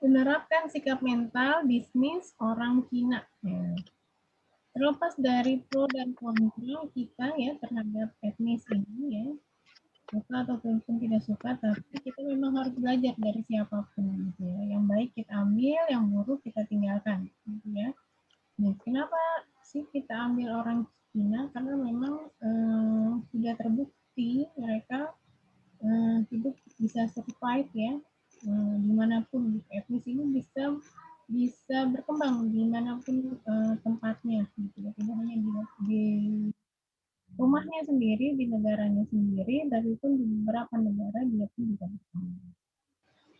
menerapkan sikap mental bisnis orang Cina. Ya. Terlepas dari pro dan kontra kita ya terhadap etnis ini ya, suka ataupun tidak suka, tapi kita memang harus belajar dari siapapun gitu ya. Yang baik kita ambil, yang buruk kita tinggalkan gitu ya. Nah, kenapa sih kita ambil orang Cina? Karena memang sudah terbukti mereka hidup bisa survive ya dimanapun etnis ini bisa berkembang dimanapun tempatnya gitu ya, tidak hanya di rumahnya sendiri, di negaranya sendiri, tapi pun di beberapa negara dia pun juga berkembang.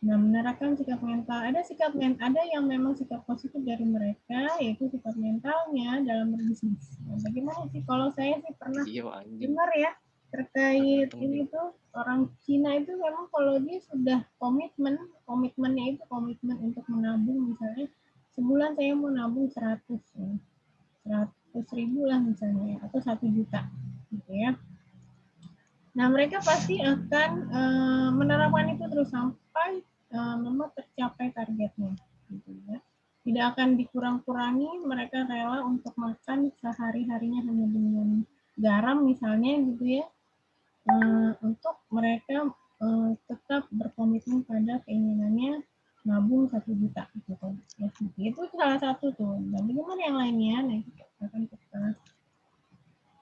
Nah, menerapkan sikap mental, ada yang memang sikap positif dari mereka, yaitu sikap mentalnya dalam berbisnis. Nah, bagaimana sih? Kalau saya sih pernah Iya anjing. dengar ya terkait ini tuh orang Cina itu memang kalau dia sudah komitmennya itu komitmen untuk menabung, misalnya sebulan saya mau nabung 100 ribu lah misalnya atau 1 juta gitu ya. Nah, mereka pasti akan menerapkan itu terus sampai memang tercapai targetnya gitu ya. Tidak akan dikurang-kurangi, mereka rela untuk makan sehari-harinya hanya dengan garam misalnya gitu ya, untuk mereka tetap berkomitmen pada keinginannya nabung 1 juta gitu ya. Itu salah satu tuh. Dan bagaimana yang lainnya?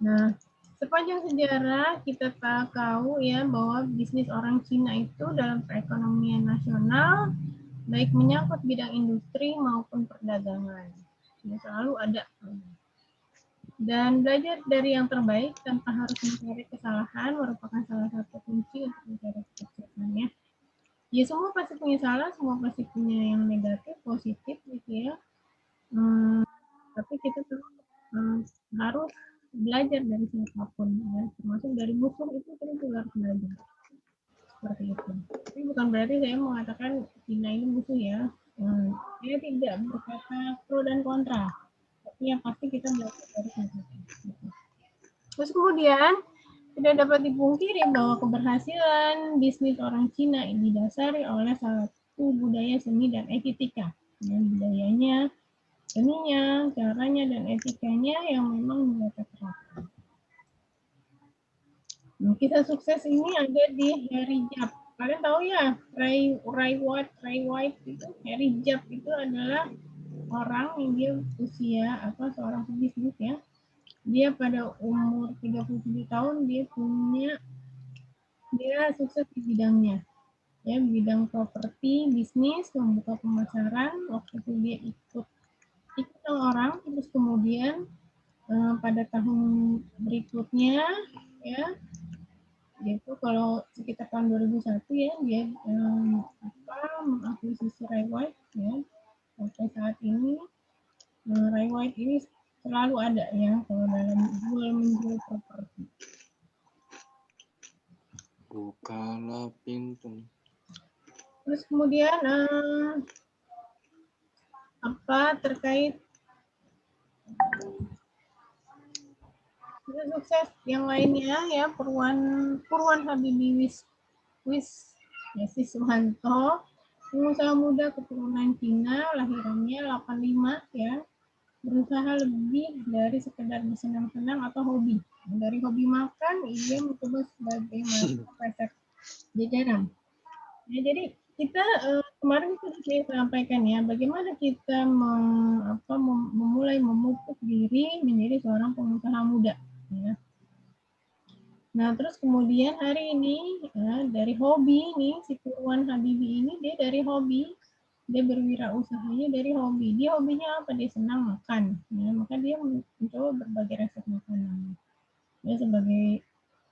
Nah, sepanjang sejarah kita tahu ya bahwa bisnis orang Cina itu dalam perekonomian nasional baik menyangkut bidang industri maupun perdagangan. Ya, selalu ada. Dan belajar dari yang terbaik tanpa harus mencari kesalahan merupakan salah satu kunci untuk mencari kesuksesannya. Ya semua pasti punya salah, semua pasti punya yang negatif, positif gitu ya. Tapi kita harus belajar dari siapapun ya, termasuk dari musuh itu kita juga harus belajar seperti itu. Tapi bukan berarti saya mengatakan Cina ini musuh ya. Saya tidak berkata pro dan kontra, tapi yang pasti kita belajar dari siapapun. Terus kemudian tidak dapat dipungkiri bahwa keberhasilan bisnis orang Cina ini didasari oleh satu budaya seni dan etika. Budayanya, seninya, caranya, dan etikanya yang memang mereka terapkan. Nah, kisah sukses ini ada di Harry Jap. Kalian tahu ya, Ray White itu, Harry Jap itu adalah orang yang dia usia seorang pebisnis ya. Dia pada umur 37 tahun dia sukses di bidangnya. Ya, bidang properti, bisnis, membuka pemasaran. Waktu itu dia ikut orang, terus kemudian pada tahun berikutnya ya yaitu kalau sekitar tahun 2001 ya dia mengakuisisi Ray White ya. Sampai saat ini Ray White ini selalu ada ya kalau dalam jual menjual properti. Bukalah pintu. Terus kemudian terkait sukses yang lainnya ya Purwan Habibie Siswanto, pengusaha muda keturunan Cina, lahirannya 85 ya, berusaha lebih dari sekedar bersenang-senang atau hobi. Dari hobi makan, ia mencoba sebagai resep jajanan. Ya, jadi kita kemarin sudah saya sampaikan ya, bagaimana kita memulai memupuk diri menjadi seorang pengusaha muda. Ya. Nah, terus kemudian hari ini dari hobi nih, si Purwan Habibie ini dia dari hobi, dia berwirausahanya dari hobi. Dia hobinya apa? Dia senang makan. Ya, maka dia mencoba berbagai resep makanan. Dia sebagai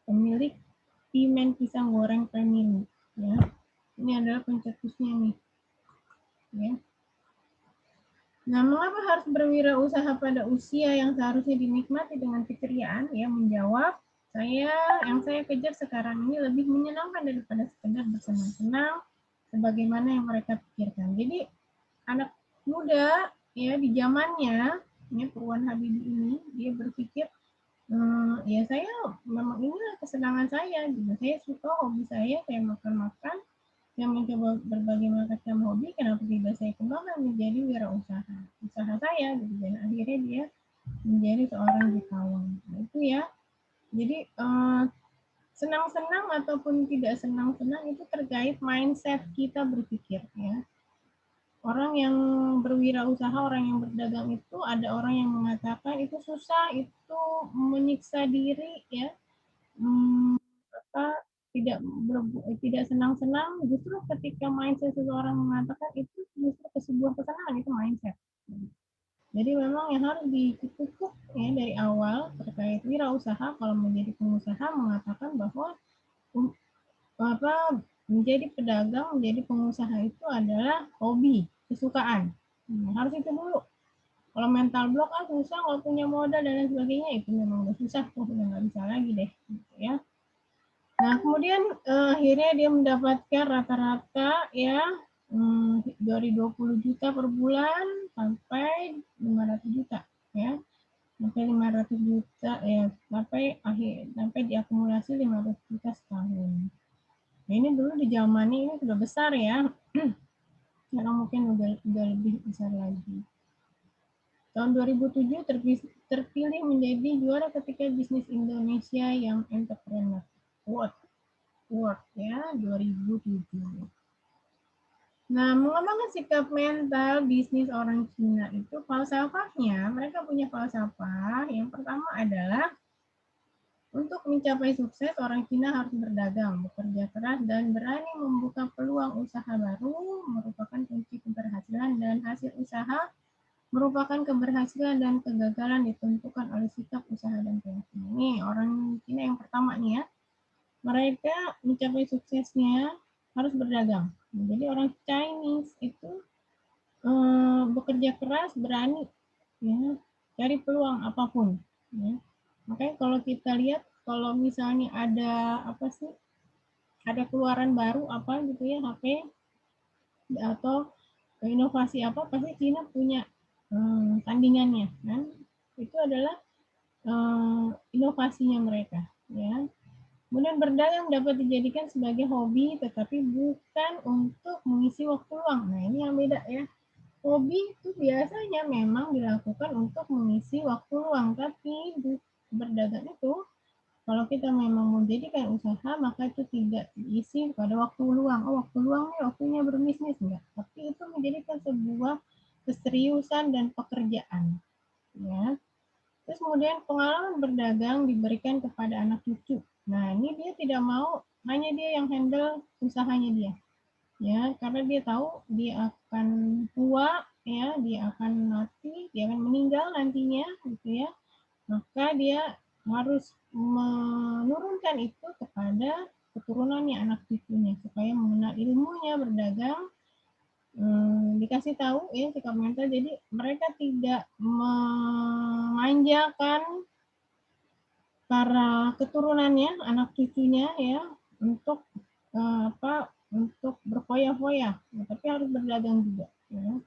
pemilik Pimen Pisang Goreng Premium. Ya, ini adalah pencetusnya nih. Ya. Nah, mengapa harus berwirausaha pada usia yang seharusnya dinikmati dengan keceriaan? Ya, menjawab, yang saya kejar sekarang ini lebih menyenangkan daripada sekedar bersenang-senang sebagaimana yang mereka pikirkan. Jadi anak muda ya di zamannya ya Purwan Habibie ini dia berpikir ya saya memang inilah kesenangan saya gitu. Saya suka hobi saya makan-makan. yang mencoba berbagai macam hobi, kenapa tidak saya kembangkan menjadi wirausaha usaha saya gitu, dan akhirnya dia menjadi seorang jutawan. Nah, itu ya. Jadi senang-senang ataupun tidak senang-senang itu terkait mindset kita berpikir ya. Orang yang berwirausaha, orang yang berdagang itu ada orang yang mengatakan itu susah, itu menyiksa diri ya. Tidak senang-senang, justru ketika mindset seseorang mengatakan itu justru ke sebuah kesenangan, itu mindset. Jadi memang yang harus dipupuk ya dari awal terkait wirausaha, kalau menjadi pengusaha mengatakan bahwa menjadi pedagang, menjadi pengusaha itu adalah hobi, kesukaan. Harus itu dulu. Kalau mental block susah, nggak punya modal dan lain sebagainya, itu memang udah susah tuh, udah nggak bisa lagi deh, gitu ya. Nah kemudian akhirnya dia mendapatkan rata-rata ya dari 20 juta per bulan sampai 500 juta ya, sampai 500 juta ya, sampai diakumulasi 500 juta setahun. Nah, ini dulu di zamannya ini sudah besar ya. Sekarang mungkin udah lebih besar lagi. Tahun 2007 terpilih menjadi juara ketika Bisnis Indonesia yang Entrepreneur Award ya 2007. Nah, mengembangkan sikap mental bisnis orang Cina itu falsafahnya, mereka punya falsafah. Yang pertama adalah untuk mencapai sukses, orang Cina harus berdagang, bekerja keras, dan berani membuka peluang usaha baru merupakan kunci keberhasilan, dan hasil usaha merupakan keberhasilan dan kegagalan ditentukan oleh sikap usaha dan keyakinan. Ini orang Cina yang pertama nih ya. Mereka mencapai suksesnya harus berdagang. Jadi orang Chinese itu bekerja keras, berani ya, cari peluang apapun. Ya. Makanya kalau kita lihat, kalau misalnya ada apa sih, ada keluaran baru apa gitu ya, HP atau inovasi apa, pasti Cina punya tandingannya kan. Itu adalah inovasinya mereka ya. Kemudian berdagang dapat dijadikan sebagai hobi tetapi bukan untuk mengisi waktu luang. Nah, ini yang beda ya. Hobi itu biasanya memang dilakukan untuk mengisi waktu luang, tapi berdagang itu kalau kita memang menjadikan usaha, maka itu tidak diisi pada waktu luang. Oh, waktu luang nih waktunya berbisnis, enggak. Tapi itu menjadikan sebuah keseriusan dan pekerjaan. Ya. Terus kemudian pengalaman berdagang diberikan kepada anak cucu. Nah, ini dia tidak mau hanya dia yang handle usahanya dia. Ya, karena dia tahu dia akan tua, ya, dia akan mati, dia akan meninggal nantinya, gitu ya. Maka dia harus menurunkan itu kepada keturunannya, anak cucunya, supaya mengenal ilmunya berdagang, dikasih tahu ya sikap mental. Jadi mereka tidak memanjakan para keturunannya, anak cucunya ya, untuk untuk berfoya-foya, tapi harus berdagang juga. Ya.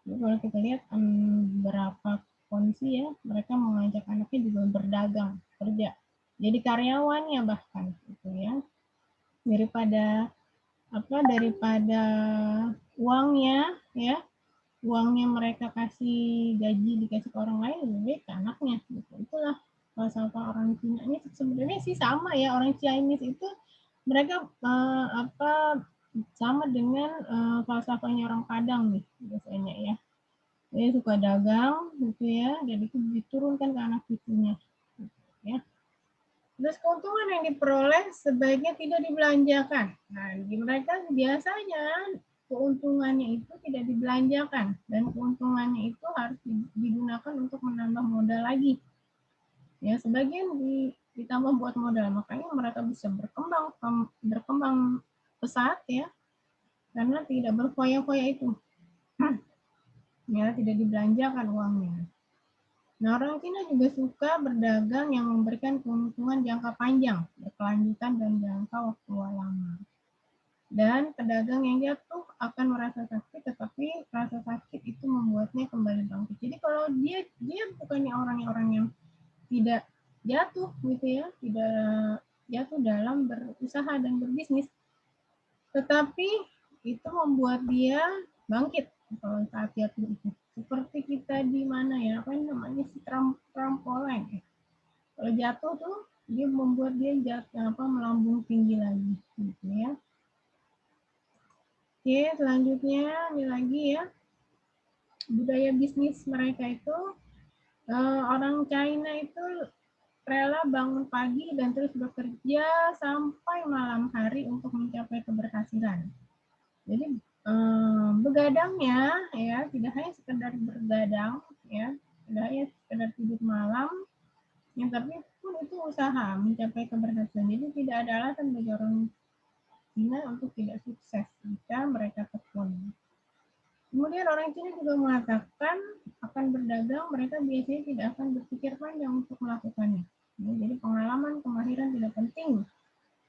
Jadi kalau kita lihat beberapa kondisi ya, mereka mengajak anaknya juga berdagang, kerja, jadi karyawannya bahkan, gitu ya. Daripada uangnya ya, uangnya mereka kasih gaji dikasih ke orang lain, lebih baik ke anaknya. Gitu. Itulah falsafah orang Cina. Ini sebenarnya sih sama ya, orang Chinese itu mereka sama dengan falsafahnya orang Padang nih biasanya ya. Dia suka dagang gitu ya, dan itu diturunkan ke anak cucunya. Ya. Terus keuntungan yang diperoleh sebaiknya tidak dibelanjakan. Nah, di mereka biasanya keuntungannya itu tidak dibelanjakan, dan keuntungannya itu harus digunakan untuk menambah modal lagi. Ya, sebagian ditambah buat modal, makanya mereka bisa berkembang pesat ya, karena tidak berfoya-foya itu. Ya, tidak dibelanjakan uangnya. Nah, orang Cina juga suka berdagang yang memberikan keuntungan jangka panjang, berkelanjutan dan jangka waktu lama. Dan pedagang yang jatuh akan merasa sakit, tetapi rasa sakit itu membuatnya kembali bangkit. Jadi kalau dia bukannya orang yang tidak jatuh gitu ya, tidak jatuh dalam berusaha dan berbisnis, tetapi itu membuat dia bangkit kalau saat jatuh itu. Seperti kita di mana ya, apa yang namanya sih, trampolin ya. Kalau jatuh tuh dia membuat dia jatuh melambung tinggi lagi gitu ya. Oke, selanjutnya ini lagi ya. Budaya bisnis mereka itu orang China itu rela bangun pagi dan terus bekerja sampai malam hari untuk mencapai keberhasilan. Jadi begadangnya ya tidak hanya sekedar bergadang ya, tidak hanya sekedar tidur malam, ya, tapi pun itu usaha mencapai keberhasilan. Jadi tidak ada alasan bagi orang Cina untuk tidak sukses jika mereka tekun. Kemudian orang Cina juga mengatakan akan berdagang, mereka biasanya tidak akan berpikir panjang untuk melakukannya. Ya, jadi pengalaman, kemahiran tidak penting.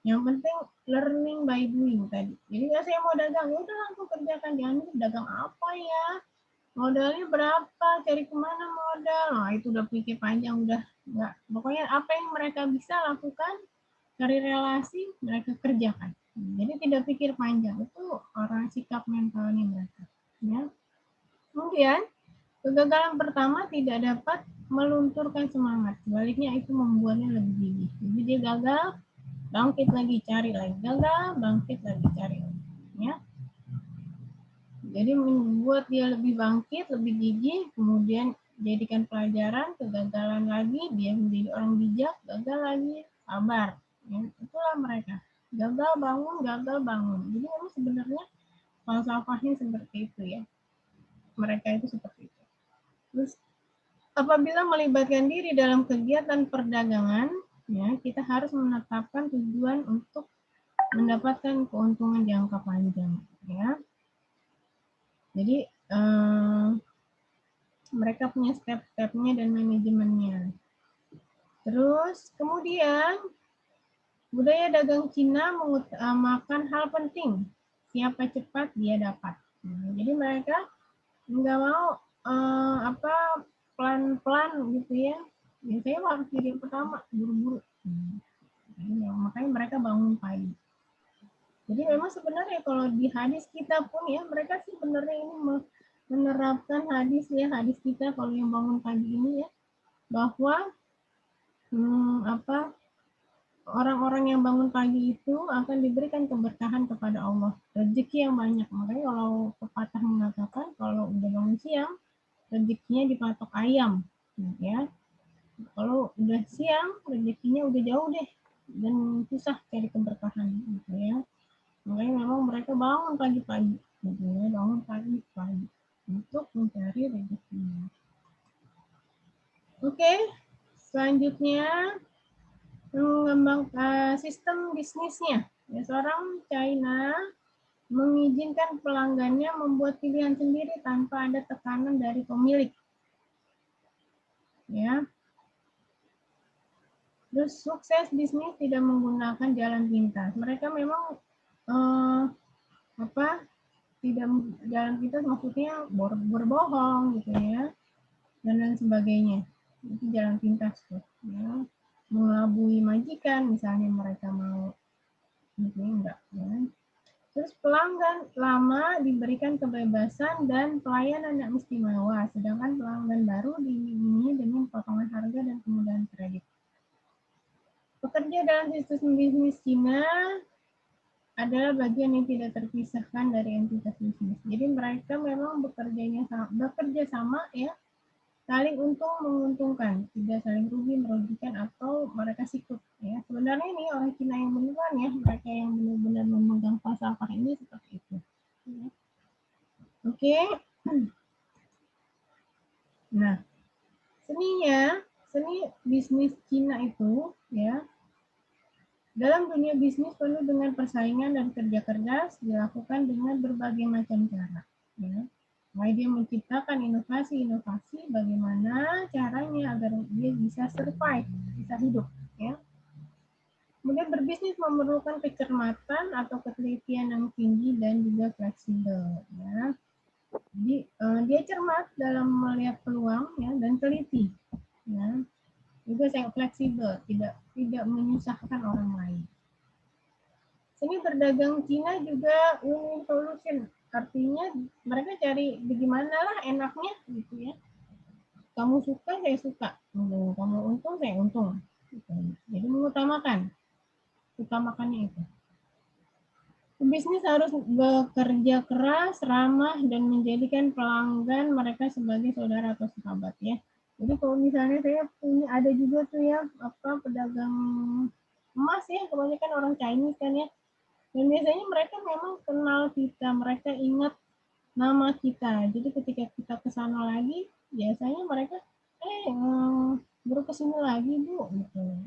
Yang penting learning by doing tadi. Jadi ya saya mau dagang, ya udah langsung kerjakan. Jangan dagang apa ya, modalnya berapa, cari kemana modal. Nah itu udah pikir panjang, udah enggak. Pokoknya apa yang mereka bisa lakukan, cari relasi, mereka kerjakan. Jadi tidak pikir panjang, itu orang sikap mentalnya mereka. Ya. Kemudian kegagalan pertama tidak dapat melunturkan semangat, sebaliknya itu membuatnya lebih gigih. Jadi dia gagal, bangkit lagi, cari lagi, gagal, bangkit lagi, cari lagi. Ya. Jadi membuat dia lebih bangkit, lebih gigih, kemudian jadikan pelajaran, kegagalan lagi, dia menjadi orang bijak, gagal lagi, sabar. Ya, itulah mereka. Gagal bangun, gagal bangun. Jadi memang sebenarnya falsafahnya seperti itu ya. Mereka itu seperti itu. Terus apabila melibatkan diri dalam kegiatan perdagangan, ya kita harus menetapkan tujuan untuk mendapatkan keuntungan jangka panjang. Ya, jadi mereka punya step-stepnya dan manajemennya. Terus kemudian budaya dagang Cina mengutamakan hal penting, siapa cepat dia dapat. Nah, jadi mereka nggak mau pelan-pelan gitu ya. Biasanya harus jadi yang pertama, buru-buru. Makanya mereka bangun pagi. Jadi memang sebenarnya kalau di hadis kita pun ya, mereka sih sebenarnya ini menerapkan hadis ya, hadis kita kalau yang bangun pagi ini ya, bahwa orang-orang yang bangun pagi itu akan diberikan keberkahan kepada Allah, rezeki yang banyak. Makanya kalau pepatah mengatakan kalau udah bangun siang rezekinya dipatok ayam, ya. Kalau udah siang rezekinya udah jauh deh dan susah cari keberkahan, gitu ya. Makanya memang mereka bangun pagi-pagi, gitu ya, bangun pagi-pagi untuk mencari rezekinya. Oke, selanjutnya mengembangkan sistem bisnisnya. Ya, seorang China mengizinkan pelanggannya membuat pilihan sendiri tanpa ada tekanan dari pemilik. Ya. Terus sukses bisnis tidak menggunakan jalan pintas. Mereka memang tidak jalan pintas, maksudnya berbohong gitu ya dan lain sebagainya. Itu jalan pintas tuh. Ya. Mengelabui majikan misalnya mereka mau gitu enggak ya. Terus pelanggan lama diberikan kebebasan dan pelayanan yang istimewa, sedangkan pelanggan baru diiming-imingi dengan potongan harga dan kemudahan kredit. Pekerja dalam sistem bisnis Cina adalah bagian yang tidak terpisahkan dari entitas bisnis. Jadi mereka memang bekerja sama ya, saling untung menguntungkan, tidak saling rugi merugikan atau mereka sikut ya. Sebenarnya ini orang Cina yang beneran ya, mereka yang benar-benar memegang falsafah ini seperti itu. Ya. Oke. Nah, seni bisnis Cina itu ya, dalam dunia bisnis penuh dengan persaingan dan kerja keras dilakukan dengan berbagai macam cara. Ya. Mulai dia menciptakan inovasi-inovasi bagaimana caranya agar dia bisa survive, bisa hidup. Ya. Kemudian berbisnis memerlukan kecermatan atau ketelitian yang tinggi dan juga fleksibel. Ya. Jadi dia cermat dalam melihat peluang ya, dan teliti. Ya. Juga sangat fleksibel, tidak menyusahkan orang lain. Sini berdagang Cina juga win-win solution. Artinya mereka cari bagaimana lah enaknya gitu ya. Kamu suka, saya suka. Kamu untung, saya untung. Gitu. Jadi utamakannya itu. Bisnis harus bekerja keras, ramah, dan menjadikan pelanggan mereka sebagai saudara atau sahabat ya. Jadi kalau misalnya saya punya ada juga tuh ya pedagang emas ya, kebanyakan orang Chinese kan ya. Dan biasanya mereka memang kenal kita, mereka ingat nama kita. Jadi ketika kita ke sana lagi, biasanya mereka baru kesini lagi Bu gitu.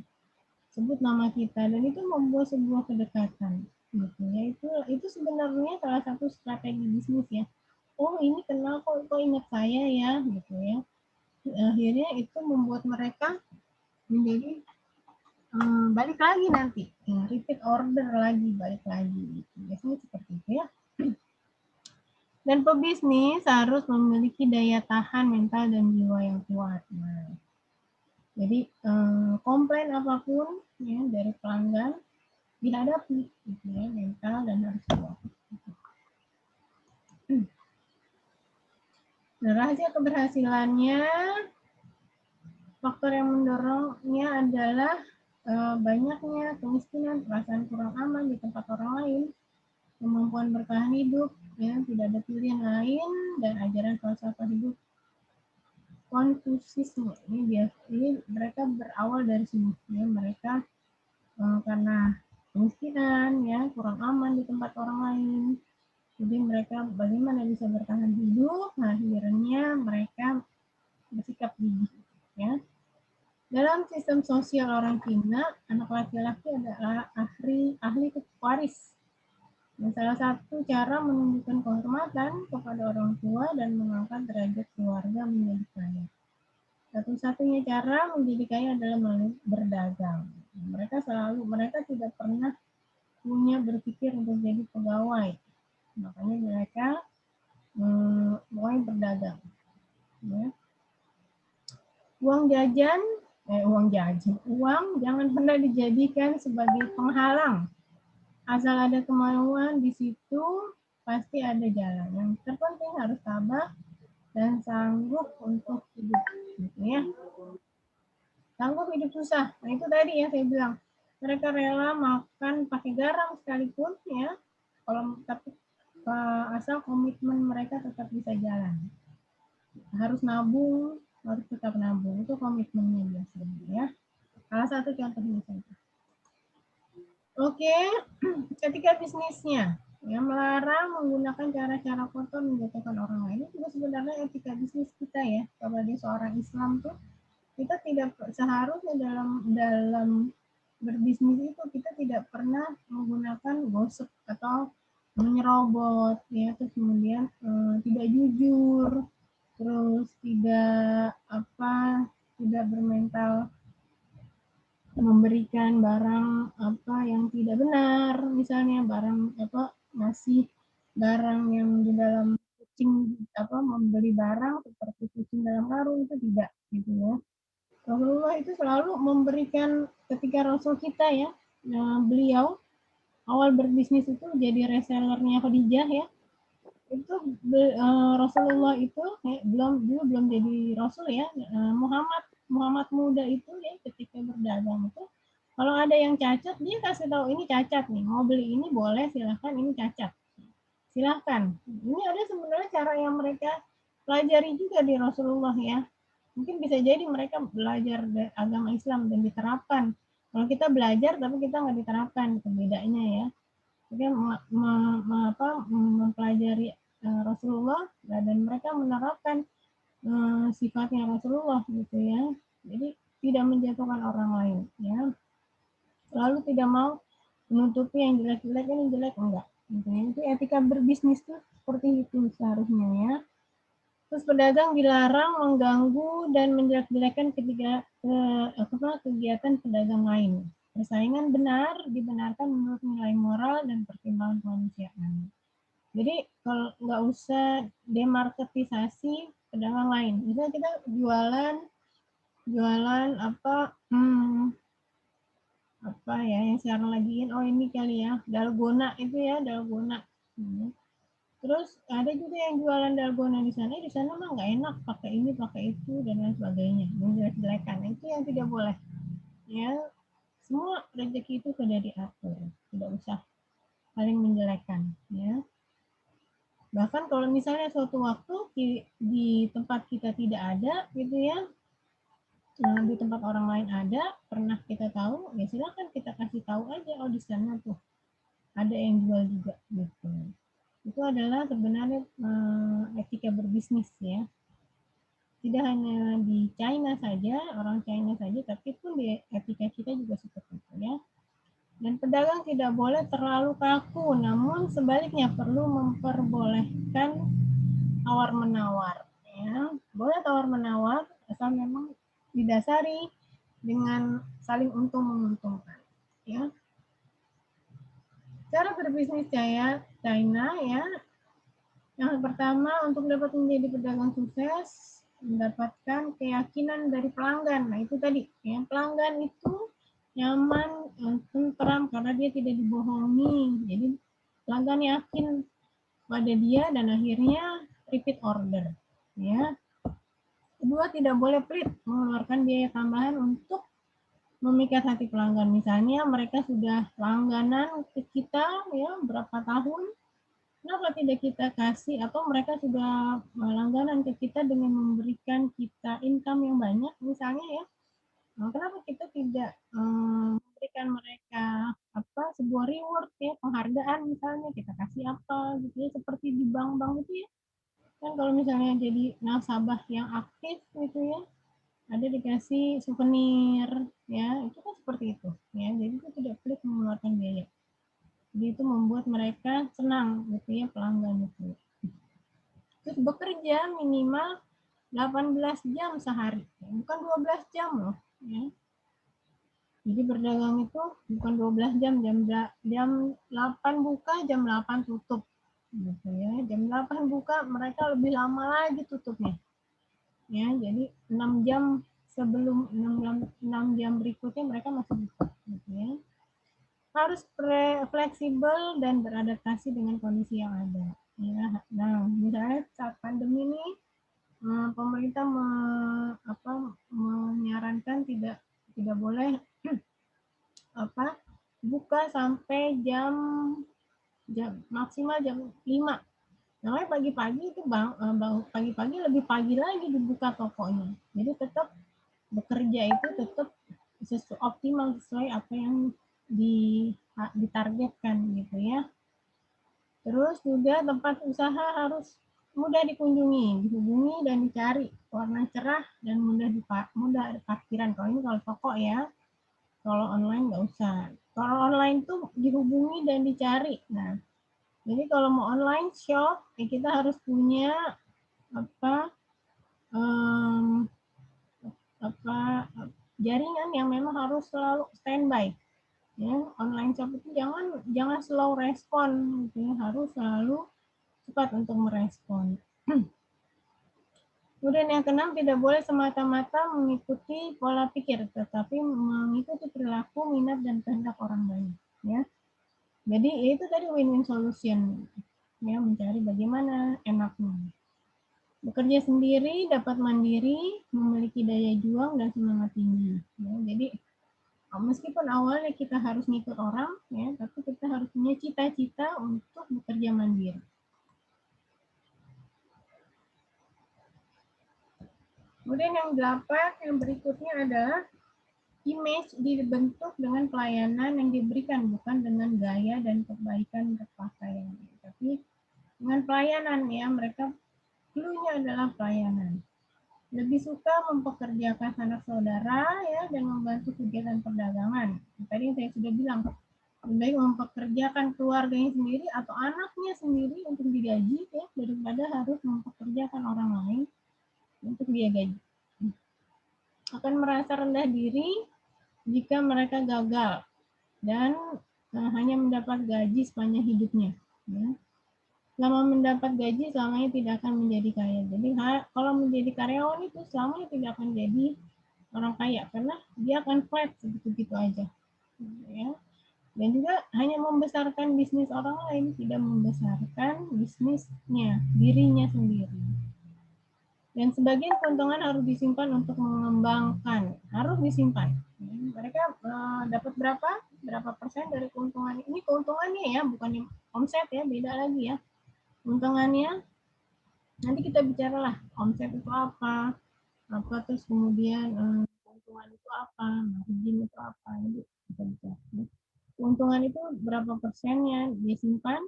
Sebut nama kita dan itu membuat sebuah kedekatan gitu ya. Itu sebenarnya salah satu strategi bisnis ya. Oh, ini kenal kok ingat saya ya gitu ya. Akhirnya itu membuat mereka menjadi balik lagi nanti, repeat order lagi, balik lagi gitu. Biasanya seperti itu ya. Dan pebisnis harus memiliki daya tahan mental dan jiwa yang kuat. Nah, jadi komplain apapun ya dari pelanggan dihadapi gitu ya, mental dan harus kuat. Nah, rahasia keberhasilannya, faktor yang mendorongnya adalah banyaknya kemiskinan, perasaan kurang aman di tempat orang lain, kemampuan bertahan hidup, ya, tidak ada pilihan lain, dan ajaran falsafah hidup Konfusisme. Ini mereka berawal dari sini, ya, mereka karena kemiskinan, ya, kurang aman di tempat orang lain. Jadi mereka bagaimana bisa bertahan hidup? Nah, akhirnya mereka bersikap gigih, ya. Dalam sistem sosial orang Cina, anak laki-laki adalah ahli waris. Dan salah satu cara menunjukkan kehormatan kepada orang tua dan mengangkat derajat keluarga menjadi kaya. Satu-satunya cara menjadi kaya adalah melalui berdagang. Mereka tidak pernah punya berpikir untuk jadi pegawai. Makanya mereka mulai berdagang. Ya. Uang jangan pernah dijadikan sebagai penghalang. Asal ada kemauan di situ pasti ada jalan. Yang terpenting harus sabar dan sanggup untuk hidup, gitu ya. Sanggup hidup susah. Nah itu tadi ya saya bilang. Mereka rela makan pakai garam sekalipun ya. Tapi asal komitmen mereka tetap bisa jalan. Harus nabung, harus tetap nabung. Itu komitmennya biasanya ya. Salah satu contohnya saja. Oke, ketika bisnisnya yang melarang menggunakan cara-cara kotor menjatuhkan orang lain, itu sebenarnya etika bisnis kita ya. Sebagai seorang Islam tuh kita tidak seharusnya dalam berbisnis itu kita tidak pernah menggunakan gosip atau menyerobot ya, terus kemudian tidak jujur, terus tidak bermental memberikan barang yang tidak benar, misalnya barang masih barang yang di dalam kucing membeli barang seperti kucing dalam karung, itu tidak gitu ya. Rasulullah itu selalu memberikan, ketika Rasul kita ya, beliau awal berbisnis itu jadi resellernya Khadijah ya, itu Rasulullah itu belum jadi Rasul ya, Muhammad muda itu ya, ketika berdagang itu kalau ada yang cacat dia kasih tahu ini cacat nih, mau beli ini boleh silahkan, ini cacat silahkan. Ini ada sebenarnya cara yang mereka pelajari juga di Rasulullah ya. Mungkin bisa jadi mereka belajar agama Islam dan diterapkan. Kalau kita belajar tapi kita nggak diterapkan, itu bedanya ya. Jadi mempelajari Rasulullah dan mereka menerapkan sifatnya Rasulullah gitu ya. Jadi tidak menjatuhkan orang lain ya. Lalu tidak mau menutupi yang jelek-jelek, ini jelek enggak. Gitu ya. Itu etika berbisnis tuh seperti itu seharusnya ya. Terus pedagang dilarang mengganggu dan menjelek-jelekan kegiatan pedagang lain. Persaingan dibenarkan menurut nilai moral dan pertimbangan kemanusiaan. Jadi kalau nggak usah demarketisasi pedagang lain. Misalnya kita jualan apa ya yang sekarang lagi oh ini kali ya, dalgona itu ya, dalgona. Terus ada juga yang jualan dalgona di sana mah nggak enak, pakai ini, pakai itu dan lain sebagainya, menjelek-jelekan. Itu yang tidak boleh. Ya, semua rezeki itu sudah diatur, tidak usah saling menjelekkan. Ya, bahkan kalau misalnya suatu waktu di tempat kita tidak ada, gitu ya, di tempat orang lain ada, pernah kita tahu, ya silakan kita kasih tahu aja, oh di sana tuh ada yang jual juga, gitu. Itu adalah sebenarnya etika berbisnis ya. Tidak hanya di China saja, orang China saja, tapi pun di etika kita juga seperti itu ya. Dan pedagang tidak boleh terlalu kaku, namun sebaliknya perlu memperbolehkan tawar-menawar. Ya. Boleh tawar-menawar, asal memang didasari dengan saling untung-menguntungkan. Ya. Cara berbisnis China ya, yang pertama, untuk dapat menjadi pedagang sukses, mendapatkan keyakinan dari pelanggan. Nah, itu tadi, ya, pelanggan itu nyaman, tentram karena dia tidak dibohongi. Jadi, pelanggan yakin pada dia dan akhirnya repeat order. Ya. Kedua, tidak boleh pelit mengeluarkan biaya tambahan untuk memikat hati pelanggan. Misalnya mereka sudah langganan ke kita ya berapa tahun, kenapa tidak kita kasih atau mereka sudah langganan ke kita dengan memberikan kita income yang banyak misalnya ya, kenapa kita tidak memberikan mereka apa sebuah reward ya, penghargaan misalnya kita kasih apa gitu ya, seperti di bank-bank itu ya kan, kalau misalnya jadi nasabah yang aktif gitu ya ada dikasih souvenir ya, itu kan seperti itu ya, jadi itu tidak pelit mengeluarkan biaya. Jadi itu membuat mereka senang gitu ya, pelanggan itu. Terus bekerja minimal 18 jam sehari, bukan 12 jam loh. Ya. Jadi berdagang itu bukan 12 jam, jam 8 buka, jam 8 tutup. Gitu ya. Jam 8 buka, mereka lebih lama lagi tutupnya. Ya, jadi 6 jam sebelum 6 jam berikutnya mereka masih buka. Gitu ya. Harus fleksibel dan beradaptasi dengan kondisi yang ada. Ya, nah, misalnya saat pandemi ini pemerintah menyarankan tidak boleh apa buka sampai jam maksimal jam 5. Namanya pagi-pagi itu pagi-pagi lebih pagi lagi dibuka tokonya. Jadi tetap bekerja itu tetap optimal sesuai apa yang ditargetkan gitu ya. Terus juga tempat usaha harus mudah dikunjungi, dihubungi dan dicari, warna cerah dan mudah ada parkiran. Kalau ini kalau toko ya, kalau online nggak usah. Kalau online tuh dihubungi dan dicari. Nah, jadi kalau mau online shop, ya kita harus punya apa um, apa jaringan yang memang harus selalu standby. Ya, online shop itu jangan slow respon, gitu ya. Harus selalu cepat untuk merespon. Kemudian yang keenam, tidak boleh semata-mata mengikuti pola pikir, tetapi mengikuti perilaku, minat, dan kehendak orang lain. Ya. Jadi itu tadi win-win solution, ya, mencari bagaimana enaknya. Bekerja sendiri, dapat mandiri, memiliki daya juang dan semangat tinggi. Ya, jadi meskipun awalnya kita harus ngikut orang, ya, tapi kita harus punya cita-cita untuk bekerja mandiri. Kemudian yang 8, yang berikutnya adalah image dibentuk dengan pelayanan yang diberikan, bukan dengan gaya dan kebaikan berpakaian. Tapi dengan pelayanan ya, mereka clue-nya adalah pelayanan. Lebih suka mempekerjakan sanak saudara ya dan membantu kegiatan perdagangan. Tadi yang saya sudah bilang, lebih baik mempekerjakan keluarganya sendiri atau anaknya sendiri untuk digaji ya, daripada harus mempekerjakan orang lain untuk dia gaji. Akan merasa rendah diri jika mereka gagal dan hanya mendapat gaji sepanjang hidupnya. Ya. Selama mendapat gaji, selamanya tidak akan menjadi kaya. Jadi kalau menjadi karyawan itu selamanya tidak akan jadi orang kaya karena dia akan flat segitu-gitu aja. ya. Dan juga hanya membesarkan bisnis orang lain, tidak membesarkan bisnisnya, dirinya sendiri. Dan sebagian keuntungan harus disimpan untuk mengembangkan, harus disimpan. Mereka dapat berapa persen dari keuntungan ini, keuntungannya ya, bukannya omset ya, beda lagi ya. Keuntungannya nanti kita bicaralah omset itu apa terus kemudian keuntungan itu apa, margin itu apa, itu kita bicara. Keuntungan itu berapa persennya dia simpan,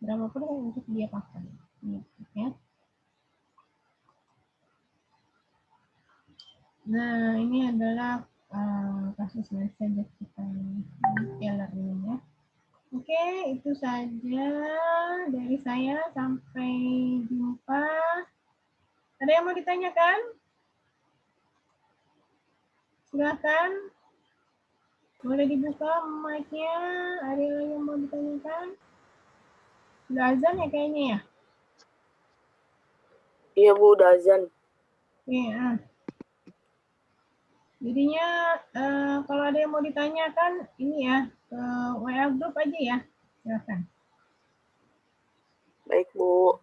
berapa persen untuk dia pakai, ya. Nah, ini adalah kasus saja kita Keller ini ya. Oke, itu saja dari saya. Sampai jumpa. Ada yang mau ditanyakan? Silahkan. Boleh dibuka mic-nya. Ada yang mau ditanyakan? Udah azan ya kayaknya ya? Iya Bu, udah azan. Iya. Jadinya kalau ada yang mau ditanyakan, ini ya, ke WA group aja ya. Silahkan. Baik Bu.